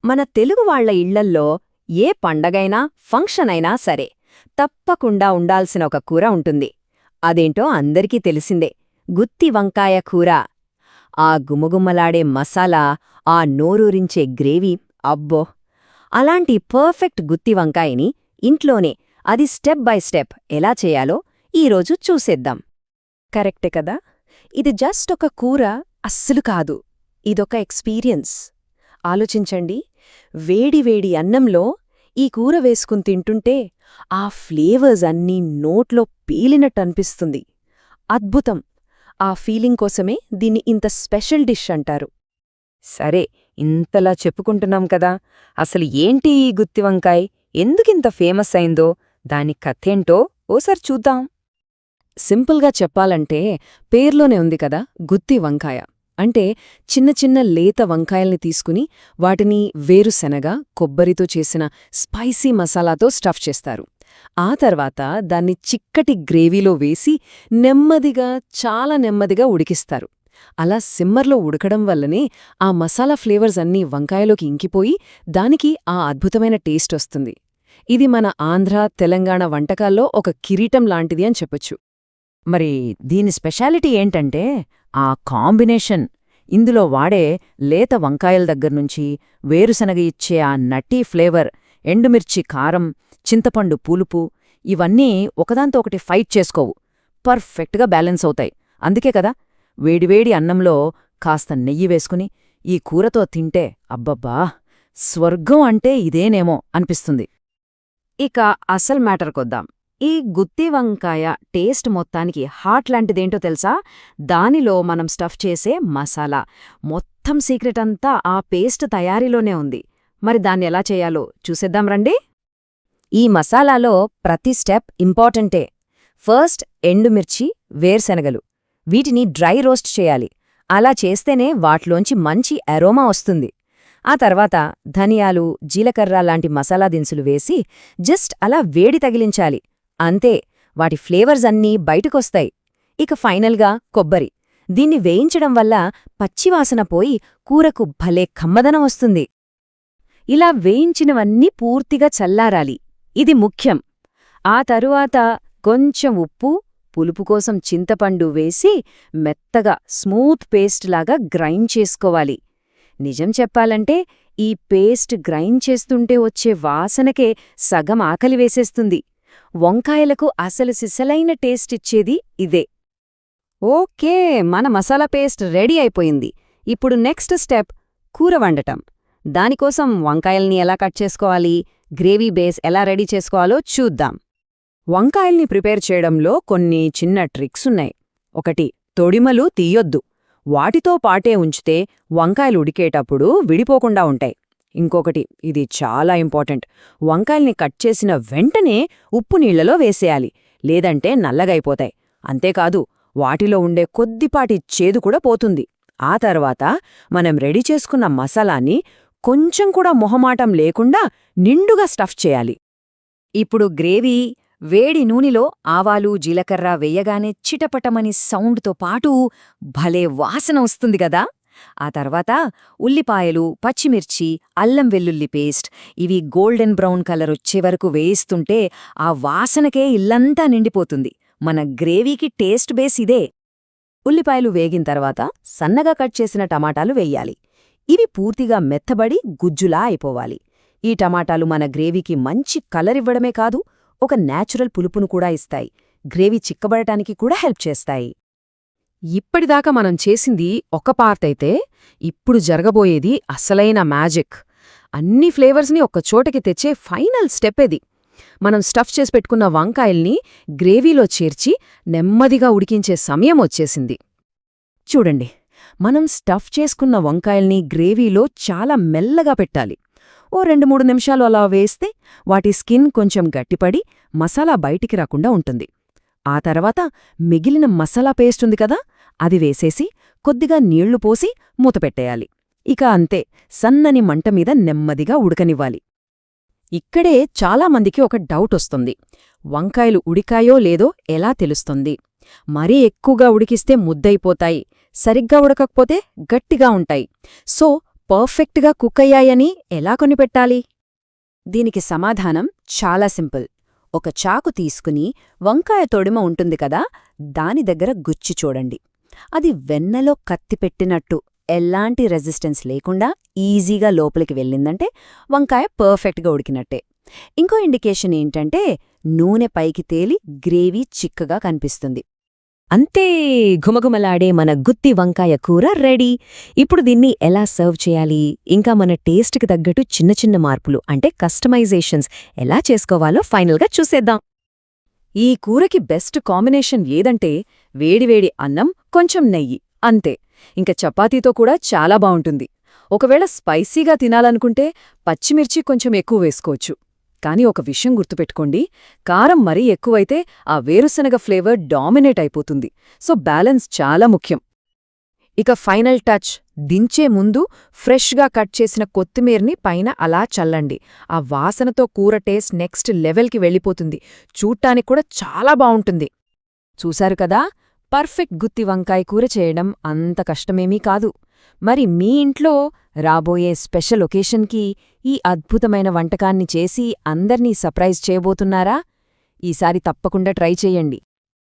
మన తెలుగు వాళ్ల ఇళ్లల్లో ఏ పండగైనా ఫంక్షన్ అయినా సరే తప్పకుండా ఉండాల్సిన ఒక కూర ఉంటుంది. అదేంటో అందరికీ తెలిసిందే, గుత్తి వంకాయ కూర. ఆ గుమగుమలాడే మసాలా, ఆ నోరూరించే గ్రేవీ, అబ్బో! అలాంటి పర్ఫెక్ట్ గుత్తి వంకాయని ఇంట్లోనే, అది స్టెప్ బై స్టెప్ ఎలా చేయాలో ఈరోజు చూసేద్దాం. కరెక్టే కదా. ఇది జస్ట్ ఒక కూర అస్సలు కాదు, ఇదొక ఎక్స్పీరియన్స్. ఆలోచించండి, వేడివేడి అన్నంలో ఈ కూర వేసుకుని తింటుంటే ఆ ఫ్లేవర్స్ అన్నీ నోట్లో పీలినట్టనిపిస్తుంది. అద్భుతం! ఆ ఫీలింగ్ కోసమే దీన్ని ఇంత స్పెషల్ డిష్ అంటారు. సరే, ఇంతలా చెప్పుకుంటున్నాం కదా, అసలు ఏంటి ఈ గుత్తి వంకాయ్, ఎందుకింత ఫేమస్ అయిందో, దాని కథేంటో ఓసారి చూద్దాం. సింపుల్గా చెప్పాలంటే పేర్లోనే ఉంది కదా, గుత్తి వంకాయ అంటే చిన్న చిన్న లేత వంకాయల్ని తీసుకుని వాటిని వేరుశెనగ, కొబ్బరితో చేసిన స్పైసీ మసాలాతో స్టఫ్ చేస్తారు. ఆ తర్వాత దాన్ని చిక్కటి గ్రేవీలో వేసి నెమ్మదిగా, చాలా నెమ్మదిగా ఉడికిస్తారు. అలా సిమ్మర్లో ఉడకడం వల్లనే ఆ మసాలా ఫ్లేవర్స్ అన్నీ వంకాయలోకి ఇంకిపోయి దానికి ఆ అద్భుతమైన టేస్ట్ వస్తుంది. ఇది మన ఆంధ్ర, తెలంగాణ వంటకాల్లో ఒక కిరీటం లాంటిది అని చెప్పొచ్చు. మరి దీని స్పెషాలిటీ ఏంటంటే ఆ కాంబినేషన్. ఇందులో వాడే లేత వంకాయల దగ్గర్నుంచి వేరుశనగ ఇచ్చే ఆ నటీ ఫ్లేవర్, ఎండుమిర్చి కారం, చింతపండు పులుపు, ఇవన్నీ ఒకదాంతో ఒకటి ఫైట్ చేసుకోవు, పర్ఫెక్ట్గా బ్యాలెన్స్ అవుతాయి. అందుకే కదా వేడివేడి అన్నంలో కాస్త నెయ్యి వేసుకుని ఈ కూరతో తింటే అబ్బబ్బా, స్వర్గం అంటే ఇదేనేమో అనిపిస్తుంది. ఇక అసలు మ్యాటర్కొద్దాం. ఈ గుత్తి వంకాయ టేస్ట్ మొత్తానికి హాట్ లాంటిదేంటో తెలుసా? దానిలో మనం స్టఫ్ చేసే మసాలా. మొత్తం సీక్రెట్ అంతా ఆ పేస్ట్ తయారీలోనే ఉంది. మరి దాన్ని ఎలా చేయాలో చూసేద్దాం రండి. ఈ మసాలాలో ప్రతి స్టెప్ ఇంపార్టెంటే. ఫస్ట్ ఎండుమిర్చి, వేర్శెనగలు, వీటిని డ్రై రోస్ట్ చేయాలి. అలా చేస్తేనే వాట్లోంచి మంచి అరోమా వస్తుంది. ఆ తర్వాత ధనియాలు, జీలకర్ర లాంటి మసాలా దినుసులు వేసి జస్ట్ అలా వేడి తగిలించాలి. అంతే, వాటి ఫ్లేవర్స్ అన్నీ బయటకొస్తాయి. ఇక ఫైనల్గా కొబ్బరి. దీన్ని వేయించడం వల్ల పచ్చివాసన పోయి కూరకు భలే కమ్మదనం వస్తుంది. ఇలా వేయించినవన్నీ పూర్తిగా చల్లారాలి, ఇది ముఖ్యం. ఆ తరువాత కొంచెం ఉప్పు, పులుపు కోసం చింతపండు వేసి మెత్తగా స్మూత్ పేస్ట్ లాగా గ్రైండ్ చేసుకోవాలి. నిజం చెప్పాలంటే ఈ పేస్ట్ గ్రైండ్ చేస్తుంటే వచ్చే వాసనకే సగం ఆకలి వేసేస్తుంది. వంకాయలకు అసలు సిసలైన టేస్ట్ ఇచ్చేది ఇదే. ఓకే, మన మసాలా పేస్ట్ రెడీ అయిపోయింది. ఇప్పుడు నెక్స్ట్ స్టెప్ కూర వండటం. దానికోసం వంకాయల్ని ఎలా కట్ చేసుకోవాలి, గ్రేవీ బేస్ ఎలా రెడీ చేసుకోవాలో చూద్దాం. వంకాయల్ని ప్రిపేర్ చేయడంలో కొన్ని చిన్న ట్రిక్సున్నాయి. ఒకటి, తొడిమలు తీయొద్దు. వాటితో పాటే ఉంచితే వంకాయలు ఉడికేటప్పుడు విడిపోకుండా ఉంటాయి. ఇంకొకటి, ఇది చాలా ఇంపార్టెంట్, వంకాయల్ని కట్ చేసిన వెంటనే ఉప్పు నీళ్లలో వేసేయాలి, లేదంటే నల్లగైపోతాయి. అంతేకాదు, వాటిలో ఉండే కొద్దిపాటి చేదు కూడా పోతుంది. ఆ తర్వాత మనం రెడీ చేసుకున్న మసాలాని కొంచెం కూడా మొహమాటం లేకుండా నిండుగా స్టఫ్ చేయాలి. ఇప్పుడు గ్రేవీ వేడి నూనెలో ఆవాలు, జీలకర్ర వేయగానే చిటపటమని సౌండ్తో పాటు భలే వాసన వస్తుంది గదా. ఆ తర్వాత ఉల్లిపాయలు, పచ్చిమిర్చి, అల్లం వెల్లుల్లి పేస్ట్, ఇవి గోల్డెన్ బ్రౌన్ కలర్ వచ్చే వరకు వేయిస్తుంటే ఆ వాసనకే ఇల్లంతా నిండిపోతుంది. మన గ్రేవీకి టేస్ట్ బేస్ ఇదే. ఉల్లిపాయలు వేగిన తర్వాత సన్నగా కట్ చేసిన టమాటాలు వెయ్యాలి. ఇవి పూర్తిగా మెత్తబడి గుజ్జులా అయిపోవాలి. ఈ టమాటాలు మన గ్రేవీకి మంచి కలర్ ఇవ్వడమే కాదు, ఒక నేచురల్ పులుపును కూడా ఇస్తాయి. గ్రేవీ చిక్కబడటానికి కూడా హెల్ప్ చేస్తాయి. ఇప్పటిదాకా మనం చేసింది ఒక పార్ట్ అయితే, ఇప్పుడు జరగబోయేది అసలైన మ్యాజిక్. అన్ని ఫ్లేవర్స్ని ఒక్కచోటకి తెచ్చే ఫైనల్ స్టెప్ ఇది. మనం స్టఫ్ చేసి పెట్టుకున్న వంకాయల్ని గ్రేవీలో చేర్చి నెమ్మదిగా ఉడికించే సమయం వచ్చేసింది. చూడండి, మనం స్టఫ్ చేసుకున్న వంకాయల్ని గ్రేవీలో చాలా మెల్లగా పెట్టాలి. ఓ 2-3 నిమిషాలు అలా వేస్తే వాటి స్కిన్ కొంచెం గట్టిపడి మసాలా బయటికి రాకుండా ఉంటుంది. ఆ తర్వాత మిగిలిన మసాలా పేస్ట్ ఉంది కదా, అది వేసేసి కొద్దిగా నీళ్లు పోసి మూతపెట్టేయాలి. ఇక అంతే, సన్నని మంటమీద నెమ్మదిగా ఉడకనివ్వాలి. ఇక్కడే చాలామందికి ఒక డౌట్ వస్తుంది, వంకాయలు ఉడికాయో లేదో ఎలా తెలుస్తుంది? మరీ ఎక్కువగా ఉడికిస్తే ముద్దయిపోతాయి, సరిగ్గా ఉడకకపోతే గట్టిగా ఉంటాయి. సో పర్ఫెక్ట్గా కుక్ అయ్యాయని ఎలా కొనిపెట్టాలి? దీనికి సమాధానం చాలా సింపుల్. ఒక చాకు తీసుకుని వంకాయ తొడిమ ఉంటుంది కదా, దాని దగ్గర గుచ్చి చూడండి. అది వెన్నలో కత్తి పెట్టినట్టు ఎలాంటి రెసిస్టెన్స్ లేకుండా ఈజీగా లోపలికి వెళ్ళిందంటే వంకాయ పర్ఫెక్ట్గా ఉడికినట్టే. ఇంకో ఇండికేషన్ ఏంటంటే నూనె పైకి తేలి గ్రేవీ చిక్కగా కనిపిస్తుంది. అంతే, ఘుమఘుమలాడే మన గుత్తి వంకాయ కూర రెడీ. ఇప్పుడు దీన్ని ఎలా సర్వ్ చేయాలి, ఇంకా మన టేస్ట్కి తగ్గట్టు చిన్న చిన్న మార్పులు అంటే కస్టమైజేషన్స్ ఎలా చేసుకోవాలో ఫైనల్గా చూసేద్దాం. ఈ కూరకి బెస్ట్ కాంబినేషన్ ఏదంటే వేడివేడి అన్నం, కొంచెం నెయ్యి, అంతే. ఇంక చపాతీతో కూడా చాలా బావుంటుంది. ఒకవేళ స్పైసీగా తినాలనుకుంటే పచ్చిమిర్చి కొంచెం ఎక్కువ వేసుకోవచ్చు. కానీ ఒక విషయం గుర్తుపెట్టుకోండి, కారం మరీ ఎక్కువైతే ఆ వేరుశనగ ఫ్లేవర్ డామినేట్ అయిపోతుంది. సో బ్యాలెన్స్ చాలా ముఖ్యం. ఇక ఫైనల్ టచ్, దించే ముందు ఫ్రెష్గా కట్ చేసిన కొత్తిమీర్ని పైన అలా చల్లండి. ఆ వాసనతో కూర టేస్ట్ నెక్స్ట్ లెవెల్కి వెళ్ళిపోతుంది. చూడ్డానికి కూడా చాలా బావుంటుంది. చూశారు కదా, పర్ఫెక్ట్ గుత్తి వంకాయ కూర చేయడం అంత కష్టమేమీ కాదు. మరి మీ ఇంట్లో రాబోయే స్పెషల్ ఒకేషన్కి ఈ అద్భుతమైన వంటకాన్ని చేసి అందర్నీ సర్ప్రైజ్ చేయబోతున్నారా? ఈసారి తప్పకుండా ట్రై చేయండి.